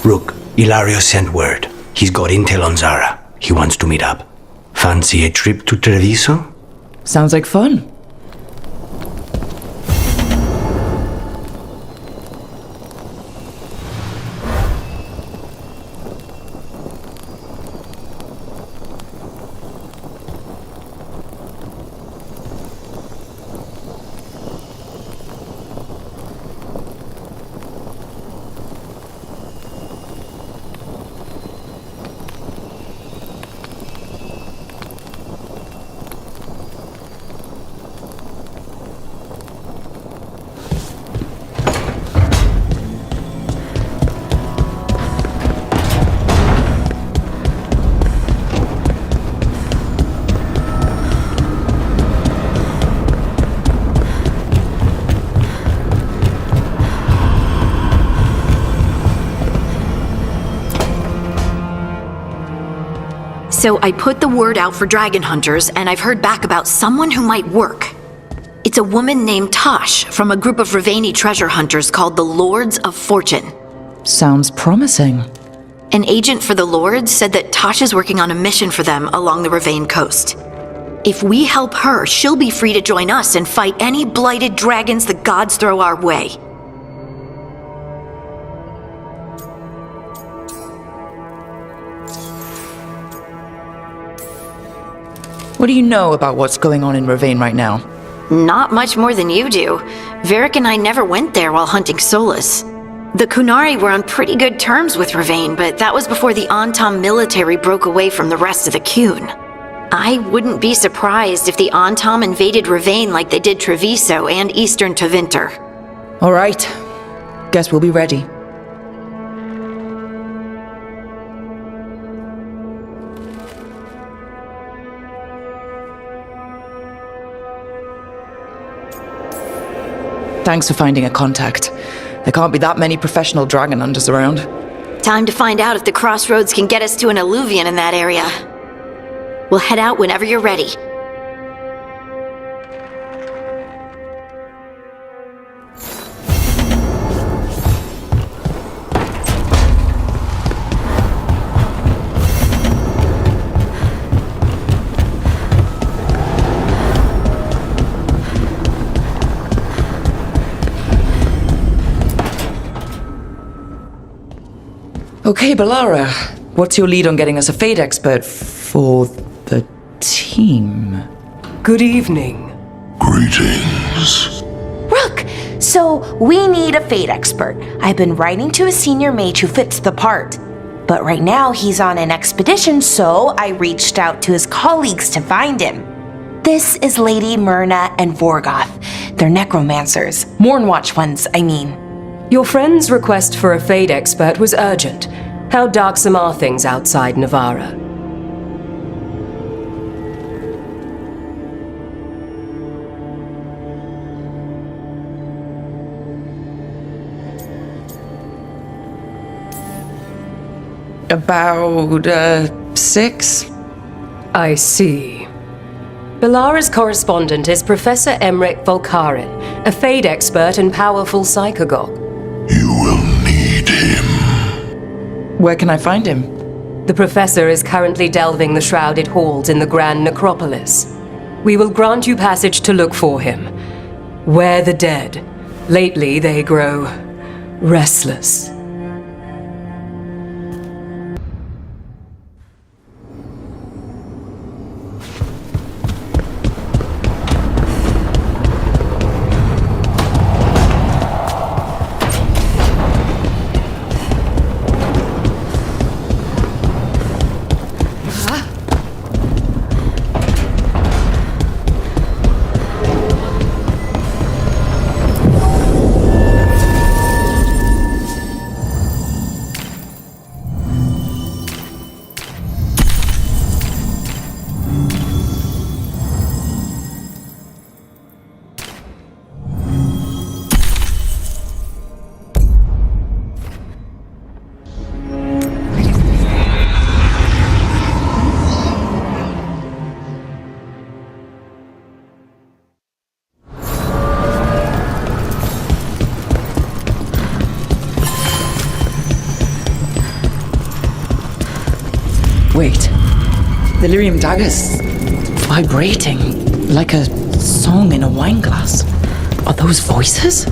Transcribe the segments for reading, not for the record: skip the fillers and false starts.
Rook, Ilario sent word. He's got intel on Zara. He wants to meet up. Fancy a trip to Treviso? Sounds like fun. So I put the word out for dragon hunters, and I've heard back about someone who might work. It's a woman named Tosh from a group of Raveni treasure hunters called the Lords of Fortune. Sounds promising. An agent for the Lords said that Tosh is working on a mission for them along the Ravane coast. If we help her, she'll be free to join us and fight any blighted dragons the gods throw our way. What do you know about what's going on in Ravane right now? Not much more than you do. Varric and I never went there while hunting Solus. The Kunari were on pretty good terms with Ravane, but that was before the Antam military broke away from the rest of the Kun. I wouldn't be surprised if the Antam invaded Ravane like they did Treviso and Eastern Tevinter. All right. Guess we'll be ready. Thanks for finding a contact. There can't be that many professional dragon hunters around. Time to find out if the crossroads can get us to an alluvion in that area. We'll head out whenever you're ready. Okay, Balara. What's your lead on getting us a Fade expert for the team? Good evening. Greetings. Rook! So, we need a Fade expert. I've been writing to a senior mage who fits the part. But right now, he's on an expedition, so I reached out to his colleagues to find him. This is Lady Myrna and Vorgoth. They're necromancers. Mournwatch ones, I mean. Your friend's request for a Fade expert was urgent. How darksome are things outside Navarra? About 6? I see. Balara's correspondent is Professor Emmerich Volkarin, a Fade expert and powerful psychagogue. You will need him. Where can I find him? The professor is currently delving the shrouded halls in the Grand Necropolis. We will grant you passage to look for him. Where the dead. Lately they grow restless. The lyrium dagger's vibrating like a song in a wine glass. Are those voices?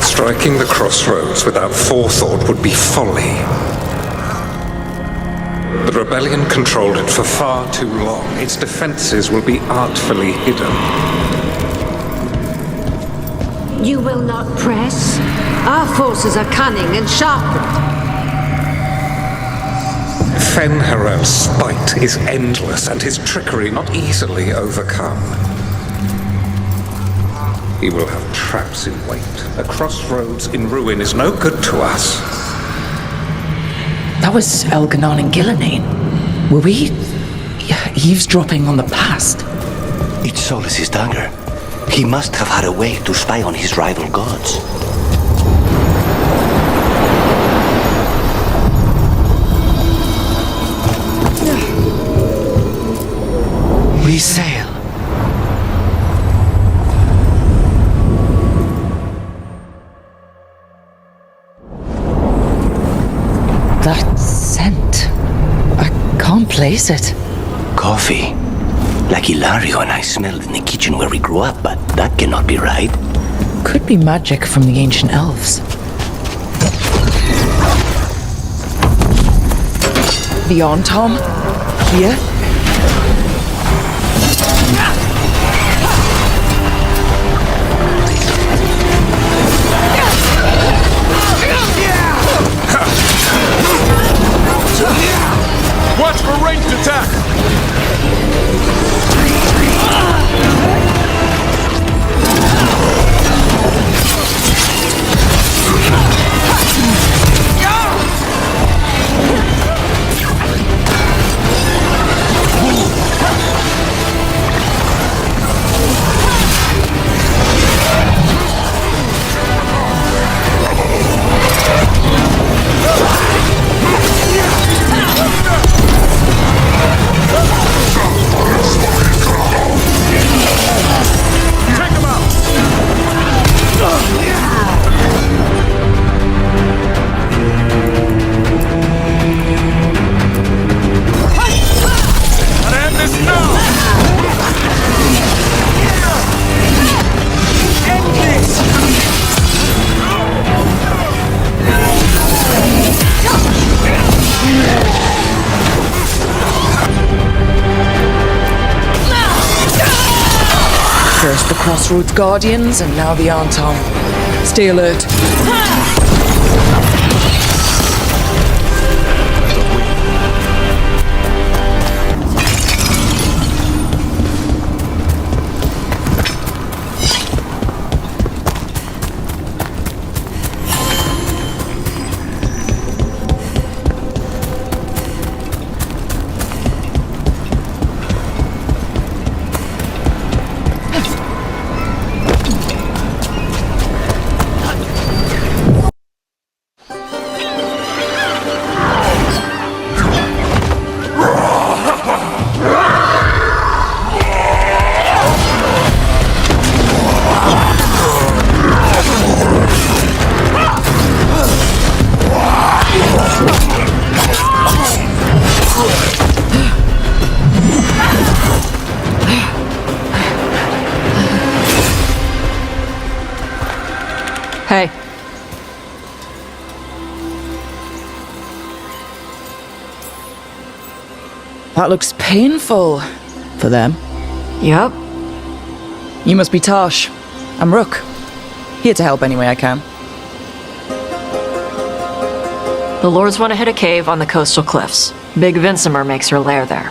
Striking the crossroads without forethought would be folly. The rebellion controlled it for far too long. Its defenses will be artfully hidden. You will not press? Our forces are cunning and sharpened. Fen'Harel's spite is endless and his trickery not easily overcome. He will have traps in wait. A crossroads in ruin is no good to us. That was Elganon and Gillenane. Were we eavesdropping on the past? It's Solus's dagger. He must have had a way to spy on his rival gods. We sail. That scent. I can't place it. Coffee. Like Hilario and I smelled in the kitchen where we grew up, but that cannot be right. Could be magic from the ancient elves. The Tom? Here? Watch for ranged attack! First the Crossroads Guardians, and now the Tom. Stay alert. Hey. That looks painful for them. Yup. You must be Tosh. I'm Rook. Here to help any way I can. The Lords want to hit a cave on the coastal cliffs. Big Vincimer makes her lair there.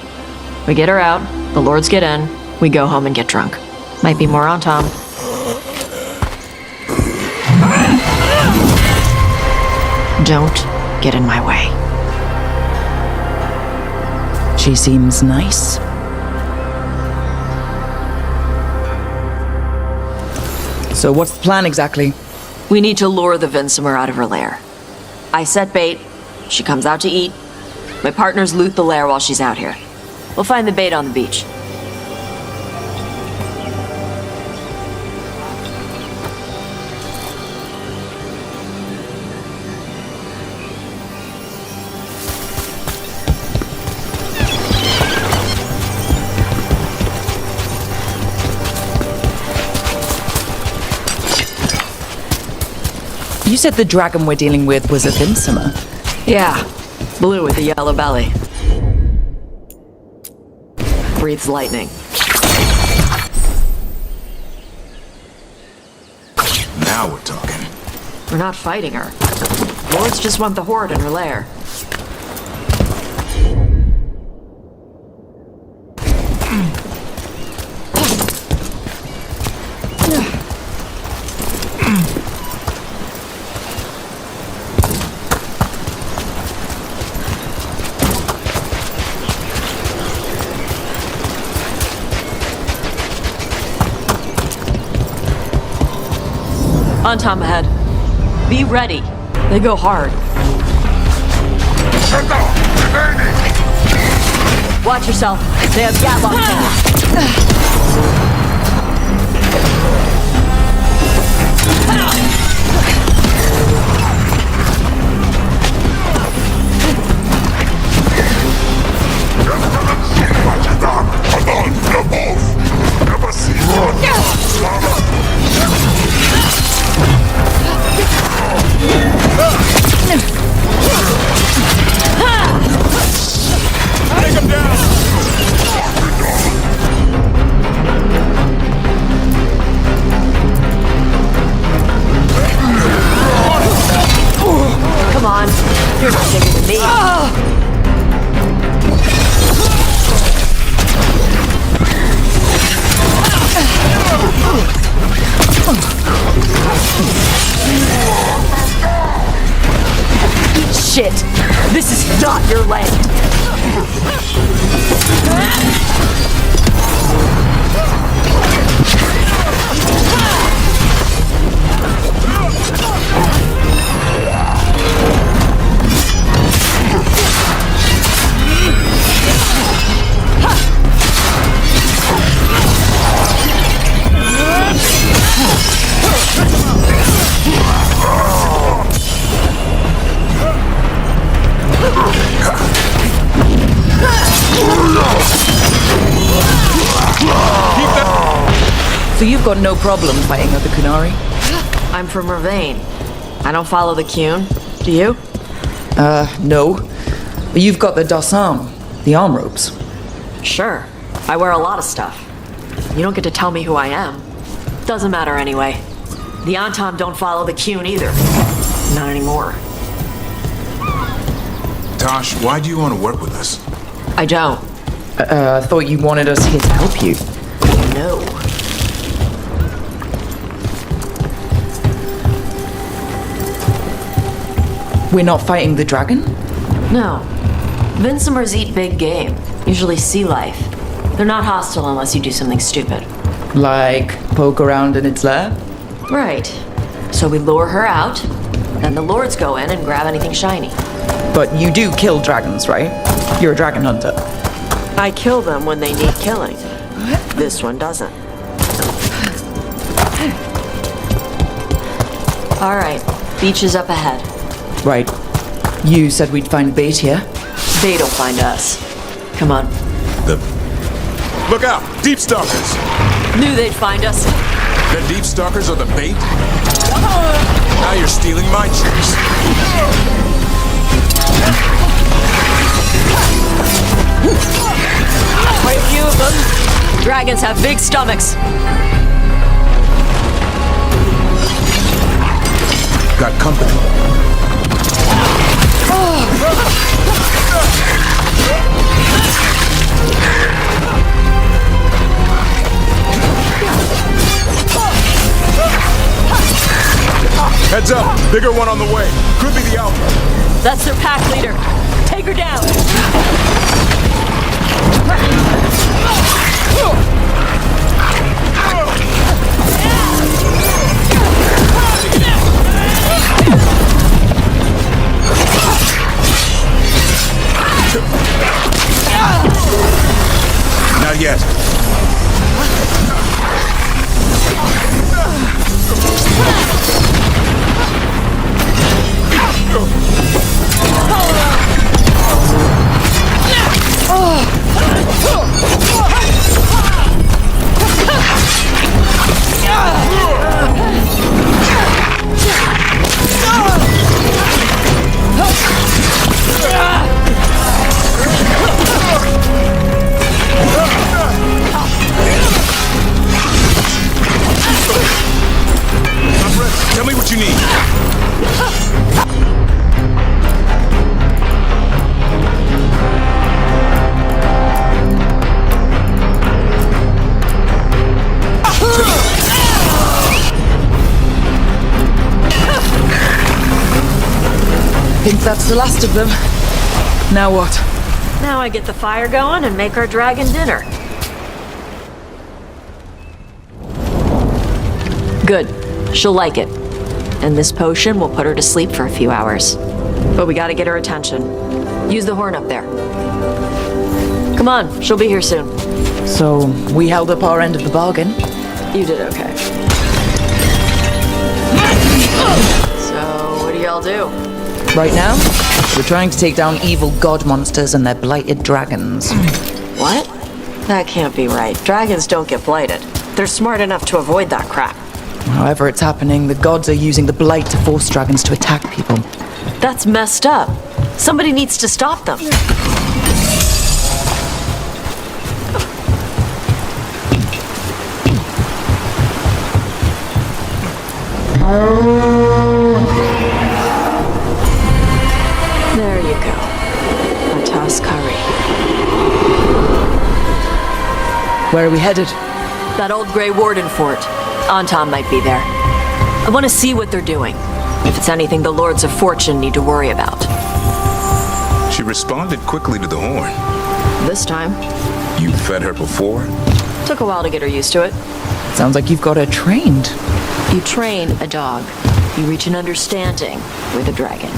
We get her out, the Lords get in, we go home and get drunk. Might be more on Tom. Don't get in my way. She seems nice. So what's the plan exactly? We need to lure the Vinsimer out of her lair. I set bait. She comes out to eat. My partners loot the lair while she's out here. We'll find the bait on the beach. You said the dragon we're dealing with was a Vinsimer. Yeah, blue with a yellow belly. Breathes lightning. Now we're talking. We're not fighting her. Lords just want the horde in her lair. On Tom ahead. Be ready. They go hard. Watch yourself. They have Gatlock cannons. Take him down! Come on. You're not bigger than me. Shit! This is not your land! So you've got no problem fighting other Kunari? I'm from Ravain. I don't follow the Qun. Do you? No. But you've got the Dossam, the arm ropes. Sure. I wear a lot of stuff. You don't get to tell me who I am. Doesn't matter anyway. The Antam don't follow the Qun either. Not anymore. Tosh, why do you want to work with us? I don't. I thought you wanted us here to help you. No. We're not fighting the dragon? No. Vinsimers eat big game, usually sea life. They're not hostile unless you do something stupid. Like poke around in its lair? Right. So we lure her out, then the lords go in and grab anything shiny. But you do kill dragons, right? You're a dragon hunter. I kill them when they need killing. This one doesn't. All right, beach is up ahead. Right. You said we'd find bait here? They don't find us. Come on. Look out! Deep stalkers! Knew they'd find us. The deep stalkers are the bait? Now you're stealing my chicks. Quite a few of them. Dragons have big stomachs. Got company. Heads up! Bigger one on the way. Could be the Alpha. That's their pack leader. Take her down. think that's the last of them. Now what? Now I get the fire going and make our dragon dinner. Good. She'll like it. And this potion will put her to sleep for a few hours. But we gotta get her attention. Use the horn up there. Come on, she'll be here soon. So, we held up our end of the bargain. You did okay. So, what do y'all do? Right now, we're trying to take down evil god monsters and their blighted dragons. What? That can't be right. Dragons don't get blighted. They're smart enough to avoid that crap. However it's happening, the gods are using the blight to force dragons to attack people. That's messed up. Somebody needs to stop them. There you go. Atas Kari. Where are we headed? That old Grey Warden fort. Anton might be there. I want to see what they're doing. If it's anything the Lords of Fortune need to worry about. She responded quickly to the horn. This time. You fed her before? Took a while to get her used to it. Sounds like you've got her trained. You train a dog. You reach an understanding with a dragon.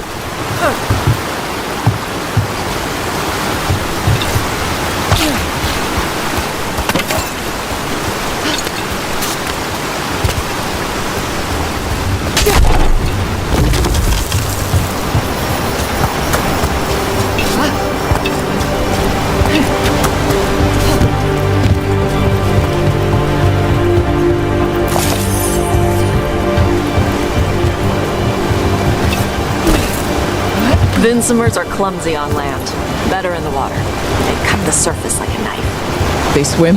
Vinsomers are clumsy on land, better in the water. They cut the surface like a knife. They swim?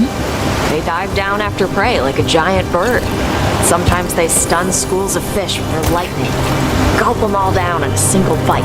They dive down after prey like a giant bird. Sometimes they stun schools of fish with their lightning. Gulp them all down in a single bite.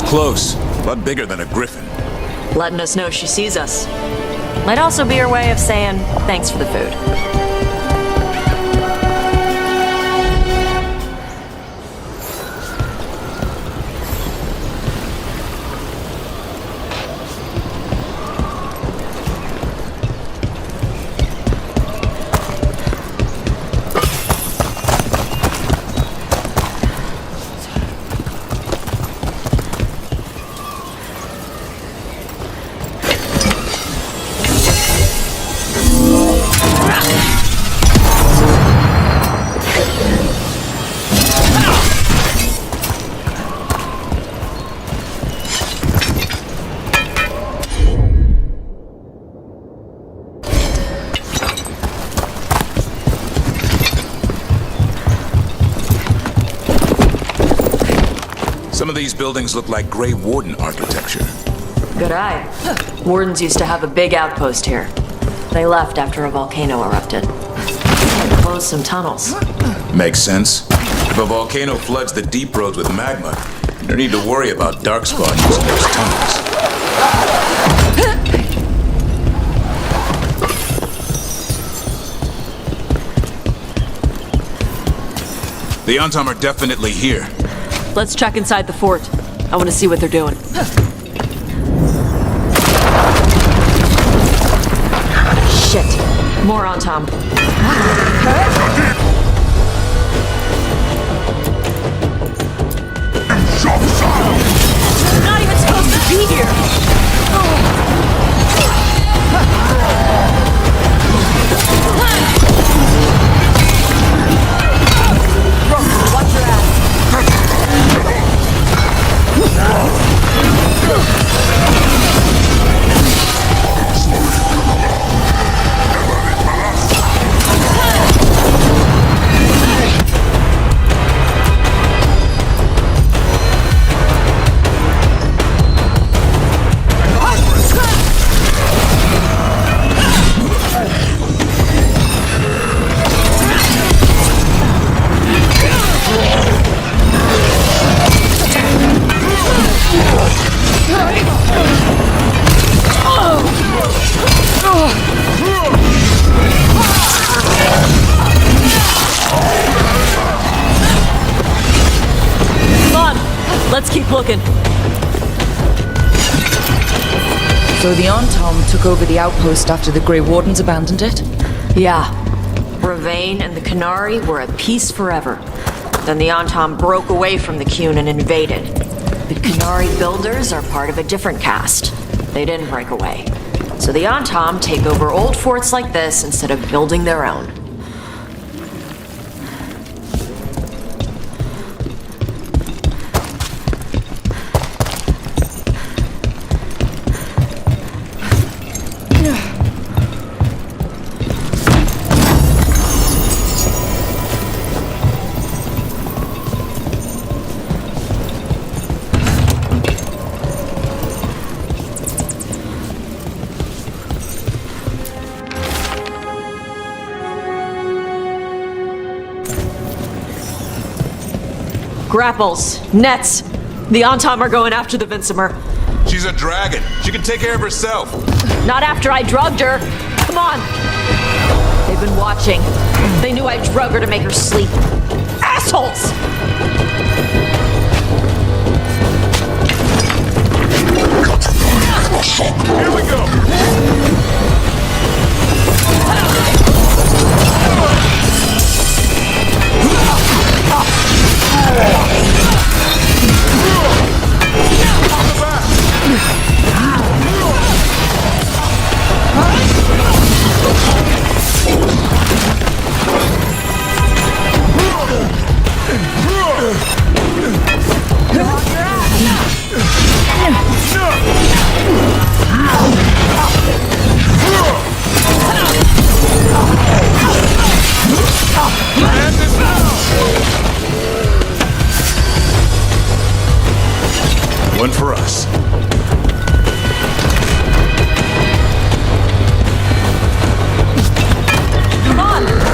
Close, but bigger than a griffin. Letting us know she sees us. Might also be her way of saying thanks for the food. Some of these buildings look like Grey Warden architecture. Good eye. Wardens used to have a big outpost here. They left after a volcano erupted. They closed some tunnels. Makes sense. If a volcano floods the deep roads with magma, no need to worry about Darkspawn using those tunnels. The Antom are definitely here. Let's check inside the fort. I want to see what they're doing. Shit. More on Tom. We're not even supposed to be here! Rook, watch your ass. Let's keep looking. So the Antom took over the outpost after the Grey Wardens abandoned it? Yeah. Ravain and the Canary were at peace forever. Then the Antom broke away from the Qun and invaded. The Canary builders are part of a different caste. They didn't break away. So the Antom take over old forts like this instead of building their own. Grapples, nets. The Antom are going after the Vincimer. She's a dragon. She can take care of herself. Not after I drugged her. Come on. They've been watching. They knew I drug her to make her sleep. Assholes! Here we go! One for us. Come on!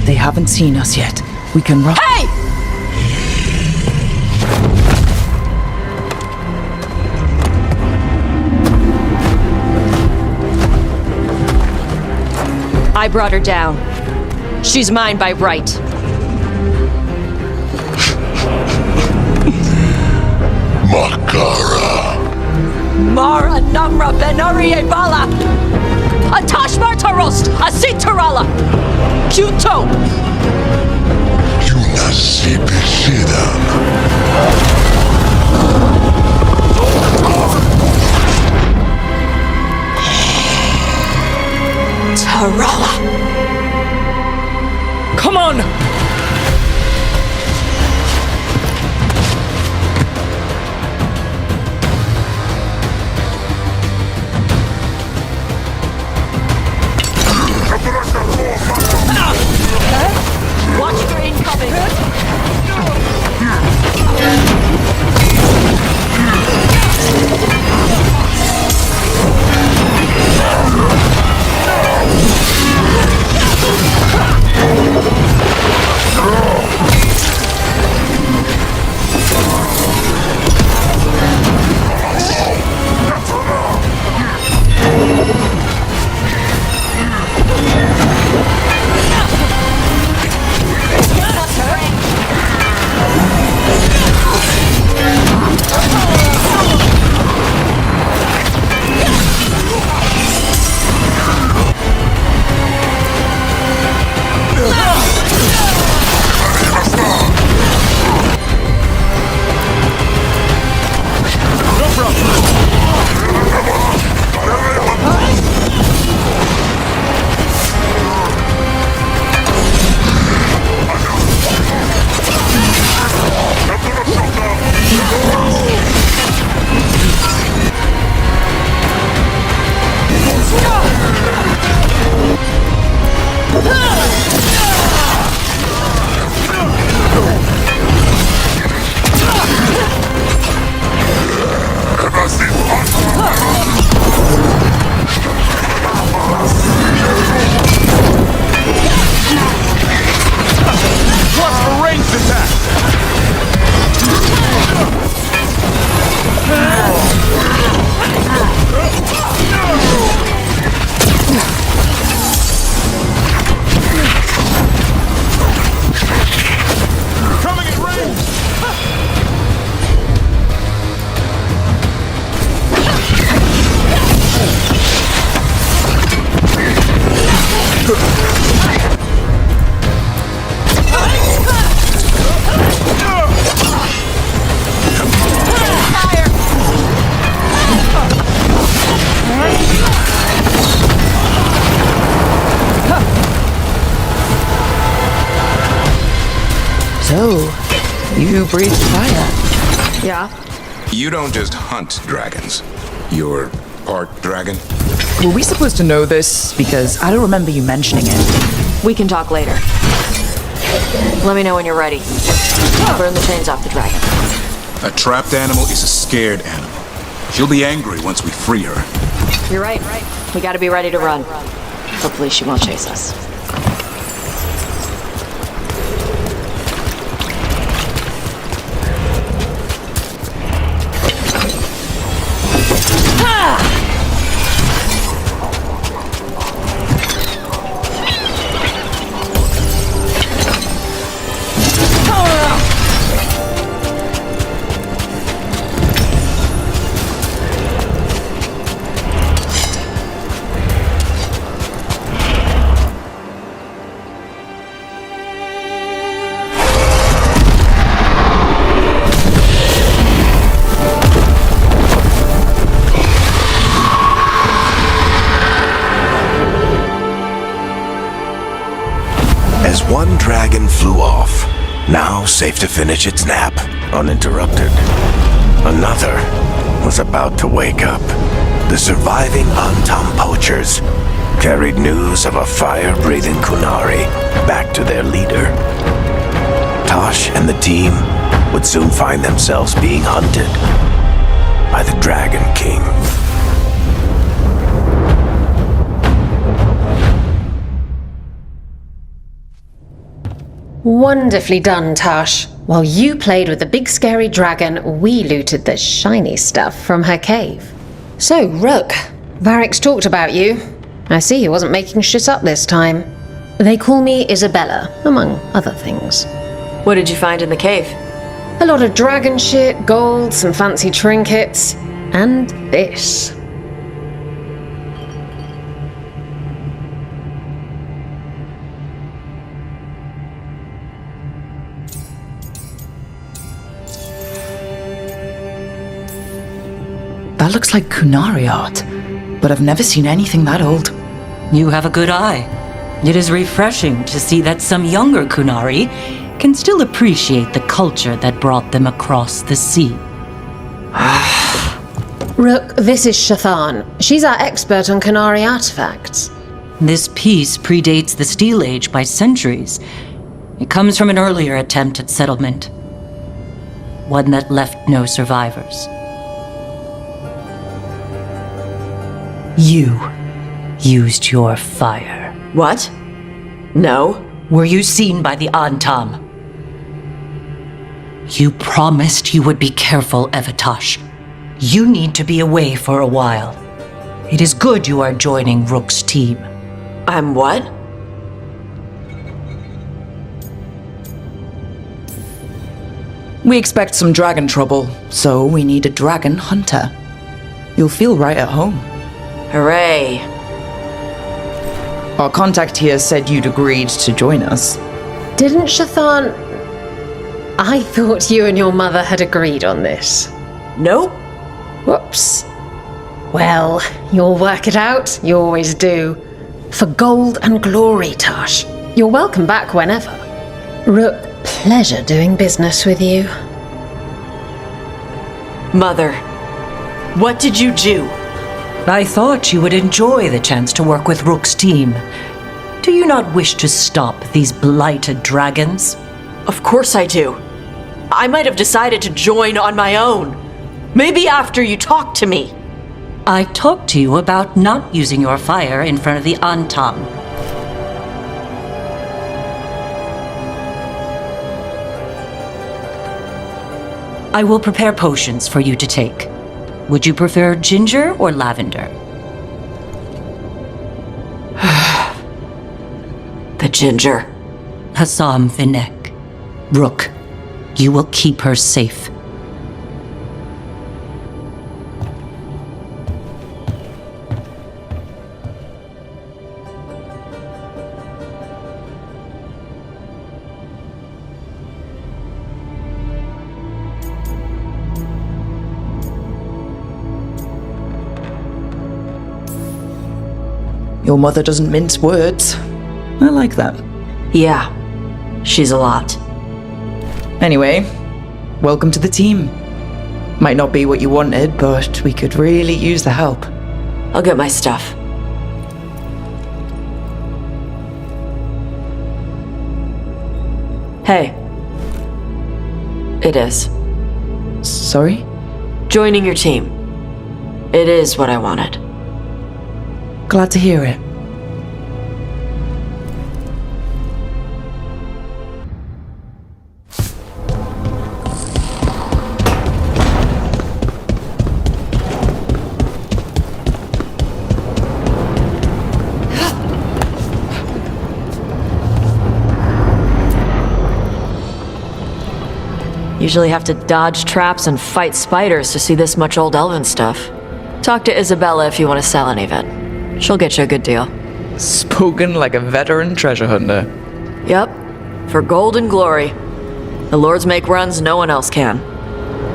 They haven't seen us yet. We can run. Hey! I brought her down. She's mine by right. Makara. Mara Namra Benari Bala! Atash Martarost! Asitarala! Juto! Yunasipisidam. So, you breathe fire. Yeah? You don't just hunt dragons. You're part dragon? Were we supposed to know this? Because I don't remember you mentioning it. We can talk later. Let me know when you're ready. I'll burn the chains off the dragon. A trapped animal is a scared animal. She'll be angry once we free her. You're right. We gotta be ready to run. Hopefully she won't chase us. As one dragon flew off, now safe to finish its nap, uninterrupted, another was about to wake up. The surviving Antam poachers carried news of a fire-breathing Kunari back to their leader. Tosh and the team would soon find themselves being hunted by the Dragon King. Wonderfully done, Tash. While you played with the big scary dragon, we looted the shiny stuff from her cave. So, Rook, Varric's talked about you. I see he wasn't making shit up this time. They call me Isabella, among other things. What did you find in the cave? A lot of dragon shit, gold, some fancy trinkets, and this. That looks like Kunari art, but I've never seen anything that old. You have a good eye. It is refreshing to see that some younger Kunari can still appreciate the culture that brought them across the sea. Rook, this is Shathan. She's our expert on Kunari artifacts. This piece predates the Steel Age by centuries. It comes from an earlier attempt at settlement, one that left no survivors. You used your fire. What? No. Were you seen by the Antam? You promised you would be careful, Evatosh. You need to be away for a while. It is good you are joining Rook's team. I'm what? We expect some dragon trouble, so we need a dragon hunter. You'll feel right at home. Hooray. Our contact here said you'd agreed to join us. Didn't Shathan... I thought you and your mother had agreed on this. Nope. Whoops. Well, you'll work it out. You always do. For gold and glory, Tash. You're welcome back whenever. Rook, pleasure doing business with you. Mother, what did you do? I thought you would enjoy the chance to work with Rook's team. Do you not wish to stop these blighted dragons? Of course I do. I might have decided to join on my own. Maybe after you talked to me. I talked to you about not using your fire in front of the Antam. I will prepare potions for you to take. Would you prefer ginger or lavender? The ginger. Hassam Vinek. Rook, you will keep her safe. Your mother doesn't mince words. I like that. Yeah, she's a lot. Anyway, welcome to the team. Might not be what you wanted, but we could really use the help. I'll get my stuff. Hey. It is. Sorry? Joining your team. It is what I wanted. Glad to hear it. Usually have to dodge traps and fight spiders to see this much old elven stuff. Talk to Isabella if you want to sell any of it. She'll get you a good deal. Spoken like a veteran treasure hunter. Yep. For gold and glory. The lords make runs no one else can.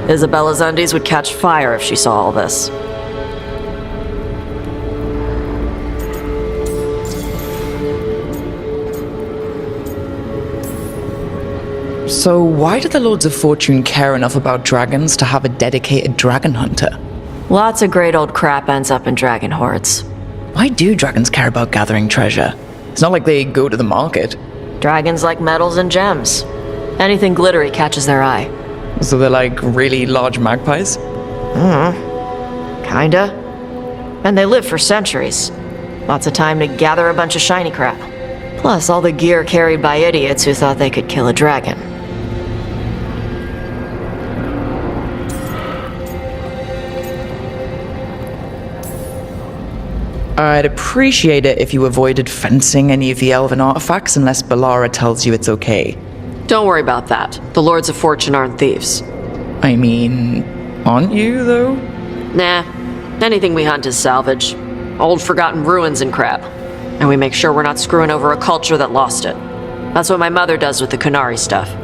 Isabella's undies would catch fire if she saw all this. So why do the Lords of Fortune care enough about dragons to have a dedicated dragon hunter? Lots of great old crap ends up in dragon hordes. Why do dragons care about gathering treasure? It's not like they go to the market. Dragons like metals and gems. Anything glittery catches their eye. So they're like really large magpies? Kinda. And they live for centuries. Lots of time to gather a bunch of shiny crap. Plus all the gear carried by idiots who thought they could kill a dragon. I'd appreciate it if you avoided fencing any of the elven artifacts unless Balara tells you it's okay. Don't worry about that. The Lords of Fortune aren't thieves. I mean, aren't you, though? Nah. Anything we hunt is salvage. Old forgotten ruins and crap. And we make sure we're not screwing over a culture that lost it. That's what my mother does with the Kunari stuff.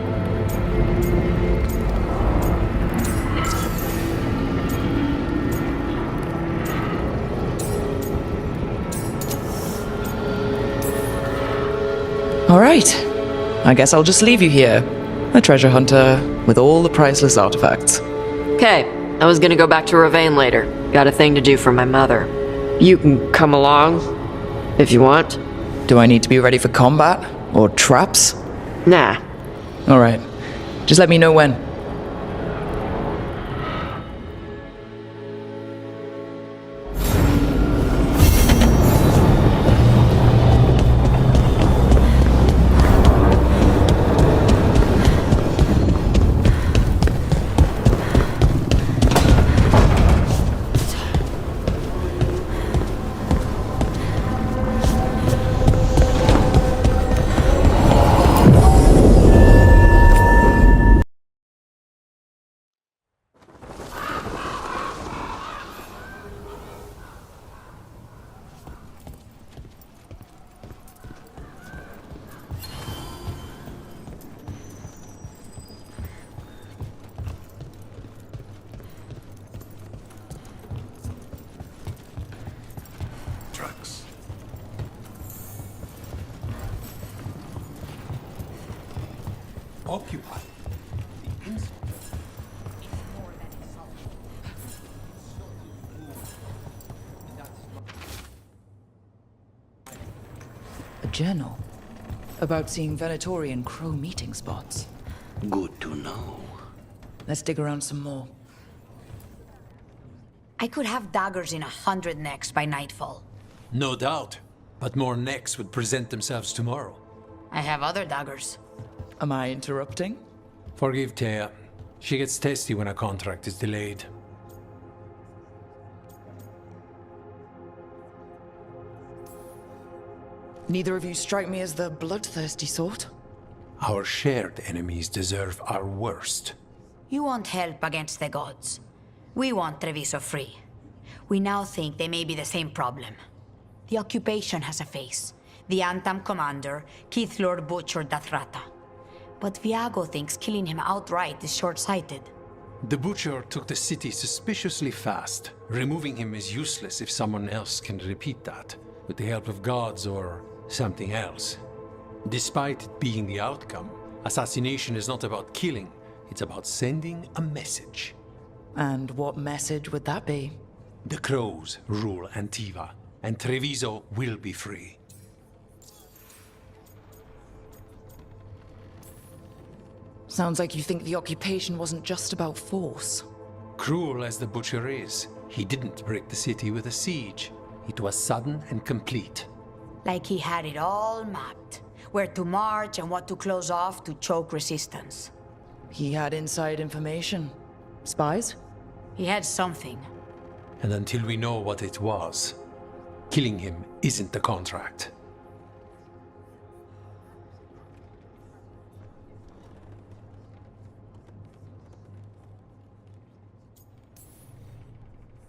Alright. I guess I'll just leave you here. A treasure hunter with all the priceless artifacts. Okay, I was gonna go back to Ravain later. Got a thing to do for my mother. You can come along, if you want. Do I need to be ready for combat? Or traps? Nah. Alright. Just let me know when. Occupy. A journal about seeing Venatori and Crow meeting spots. Good to know. Let's dig around some more. I could have daggers in 100 necks by nightfall. No doubt, but more necks would present themselves tomorrow. I have other daggers. Am I interrupting? Forgive Thea. She gets testy when a contract is delayed. Neither of you strike me as the bloodthirsty sort. Our shared enemies deserve our worst. You want help against the gods. We want Treviso free. We now think they may be the same problem. The occupation has a face. The Antam commander, Keith Lord butchered Dathrata. But Viago thinks killing him outright is short-sighted. The Butcher took the city suspiciously fast. Removing him is useless if someone else can repeat that. with the help of gods or something else. Despite it being the outcome, assassination is not about killing, it's about sending a message. And what message would that be? The crows rule Antiva, and Treviso will be free. Sounds like you think the occupation wasn't just about force. Cruel as the butcher is, he didn't break the city with a siege. It was sudden and complete. Like he had it all mapped. Where to march and what to close off to choke resistance. He had inside information. Spies? He had something. And until we know what it was, killing him isn't the contract.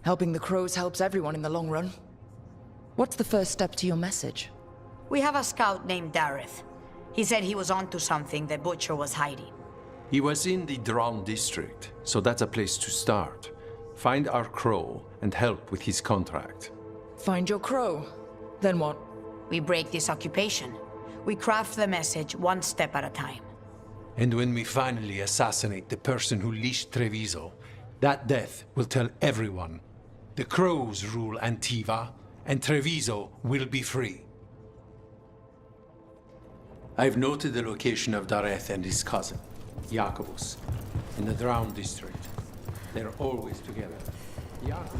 Helping the crows helps everyone in the long run. What's the first step to your message? We have a scout named Dareth. He said he was onto something the butcher was hiding. He was in the Drown district, so that's a place to start. Find our crow and help with his contract. Find your crow. Then what? We break this occupation. We craft the message one step at a time. And when we finally assassinate the person who leashed Treviso, that death will tell everyone. The crows rule Antiva, and Treviso will be free. I've noted the location of Dareth and his cousin, Jacobus, in the Drown district. They're always together. Jacobus.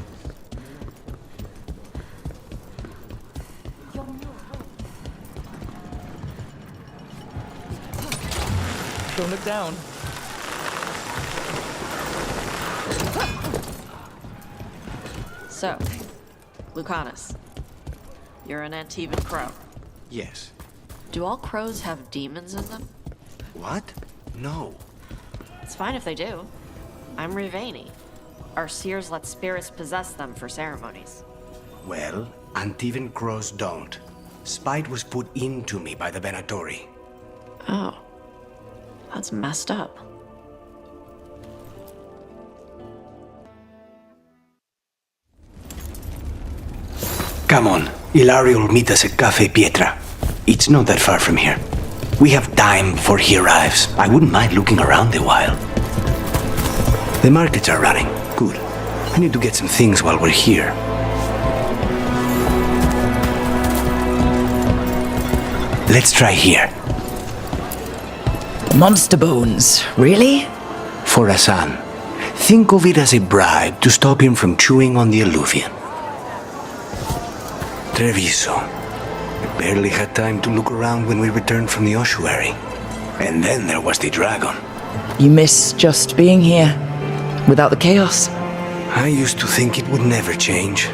Don't look down. So, Lucanus, you're an Antivan crow. Yes. Do all crows have demons in them? What? No. It's fine if they do. I'm Rivani. Our seers let spirits possess them for ceremonies. Well, Antivan crows don't. Spite was put into me by the Venatori. Oh. That's messed up. Come on, Ilario will meet us at Cafe Pietra. It's not that far from here. We have time before he arrives. I wouldn't mind looking around a while. The markets are running. Good. I need to get some things while we're here. Let's try here. Monster bones, really? For Hassan. Think of it as a bribe to stop him from chewing on the alluvian. Treviso. We barely had time to look around when we returned from the ossuary. And then there was the dragon. You miss just being here, without the chaos? I used to think it would never change.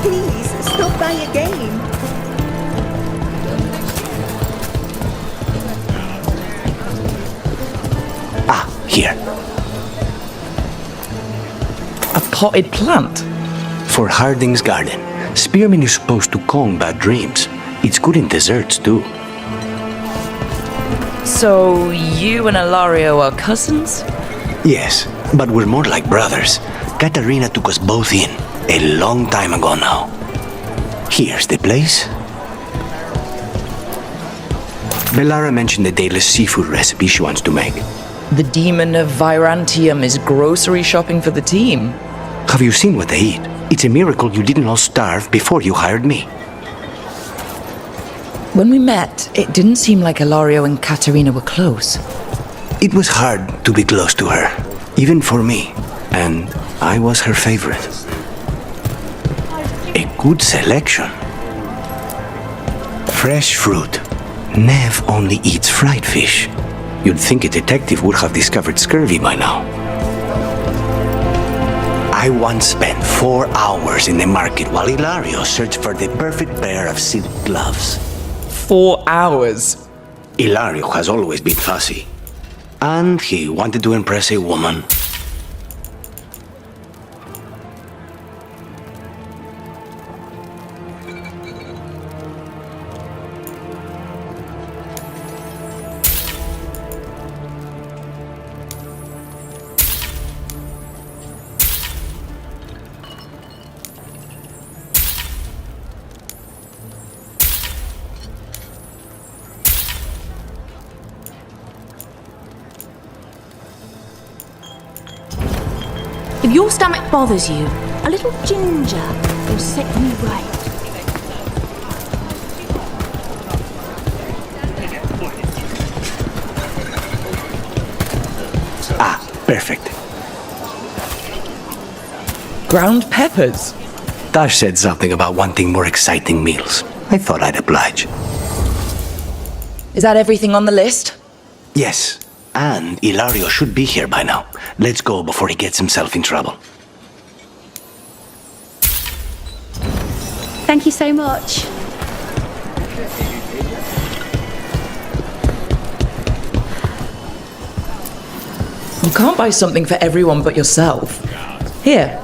Please, stop by a game. Ah, here. A potted plant? For Harding's garden. Spearmint is supposed to calm bad dreams. It's good in desserts, too. So, you and Ilario are cousins? Yes, but we're more like brothers. Katarina took us both in, a long time ago now. Here's the place. Bellara mentioned the dayless seafood recipe she wants to make. The demon of Virantium is grocery shopping for the team. Have you seen what they eat? It's a miracle you didn't all starve before you hired me. When we met, it didn't seem like Ilario and Katarina were close. It was hard to be close to her, even for me, and I was her favorite. A good selection. Fresh fruit. Nev only eats fried fish. You'd think a detective would have discovered scurvy by now. I once spent 4 hours in the market while Ilario searched for the perfect pair of silk gloves. 4 hours? Ilario has always been fussy. And he wanted to impress a woman. If your stomach bothers you, a little ginger will set you right. Perfect. Ground peppers? Tash said something about wanting more exciting meals. I thought I'd oblige. Is that everything on the list? Yes, and Ilario should be here by now. Let's go before he gets himself in trouble. Thank you so much. You can't buy something for everyone but yourself. Here,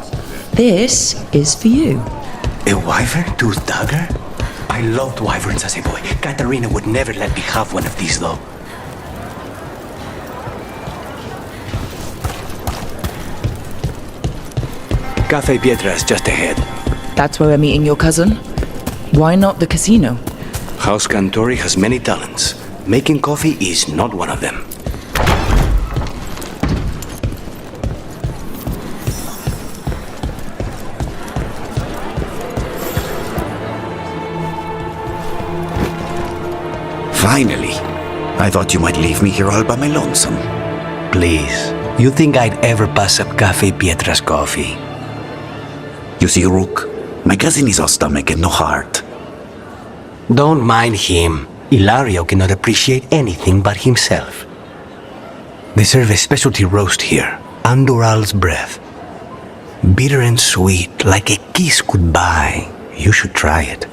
this is for you. A wyvern-toothed dagger? I loved wyverns as a boy. Katarina would never let me have one of these, though. Cafe Pietra is just ahead. That's where we're meeting your cousin? Why not the casino? House Cantori has many talents. Making coffee is not one of them. Finally. I thought you might leave me here all by my lonesome. Please. You think I'd ever pass up Cafe Pietra's coffee? You see, Rook, my cousin is all stomach and no heart. Don't mind him. Ilario cannot appreciate anything but himself. They serve a specialty roast here, Andoral's breath. Bitter and sweet, like a kiss goodbye. You should try it.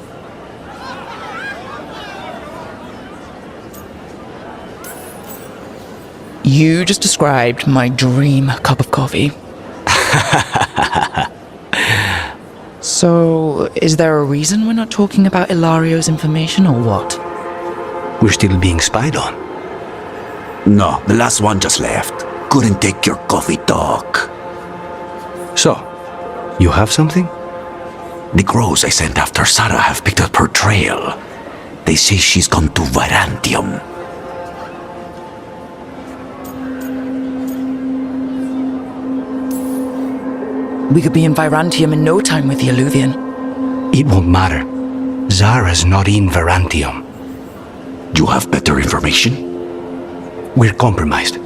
You just described my dream cup of coffee. So, is there a reason we're not talking about Ilario's information or what? We're still being spied on. No, the last one just left. Couldn't take your coffee talk. So, you have something? The crows I sent after Sarah have picked up her trail. They say she's gone to Varantium. We could be in Virantium in no time with the Alluvian. It won't matter. Zara's not in Varantium. You have better information? We're compromised.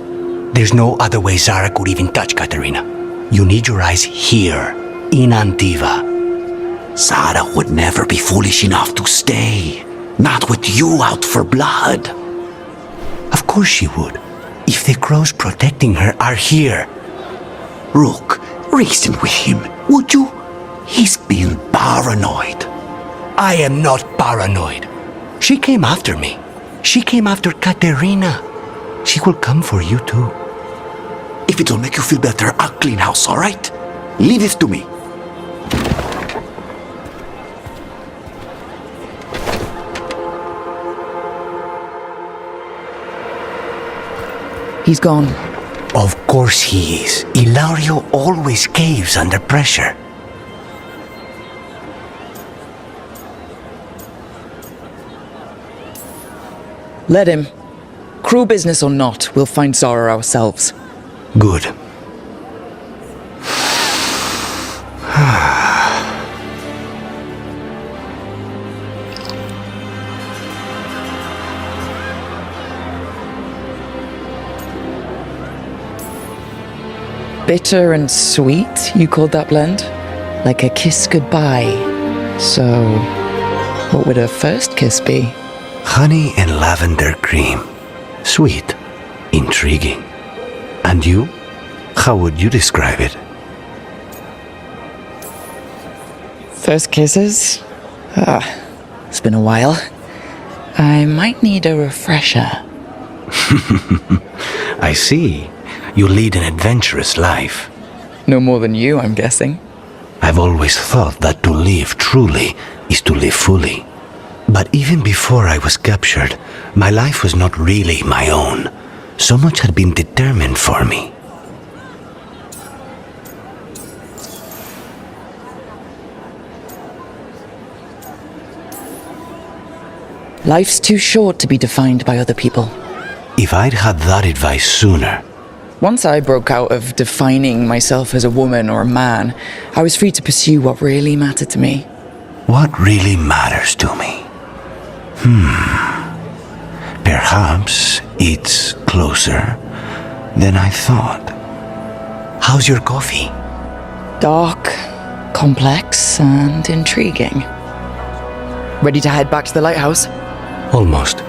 There's no other way Zara could even touch Katerina. You need your eyes here, in Antiva. Zara would never be foolish enough to stay. Not with you out for blood. Of course she would. If the crows protecting her are here. Rook, reason with him, would you? He's being paranoid. I am not paranoid. She came after me. She came after Katerina. She will come for you too. If it'll make you feel better, I'll clean house, all right? Leave this to me. He's gone. Of course he is. Ilario always caves under pressure. Let him. Crew business or not, we'll find Zara ourselves. Good. Bitter and sweet, you called that blend? Like a kiss goodbye. So, what would a first kiss be? Honey and lavender cream. Sweet. Intriguing. And you? How would you describe it? First kisses? It's been a while. I might need a refresher. I see. You lead an adventurous life. No more than you, I'm guessing. I've always thought that to live truly is to live fully. But even before I was captured, my life was not really my own. So much had been determined for me. Life's too short to be defined by other people. If I'd had that advice sooner, Once I broke out of defining myself as a woman or a man, I was free to pursue what really mattered to me. What really matters to me? Perhaps it's closer than I thought. How's your coffee? Dark, complex, and intriguing. Ready to head back to the lighthouse? Almost.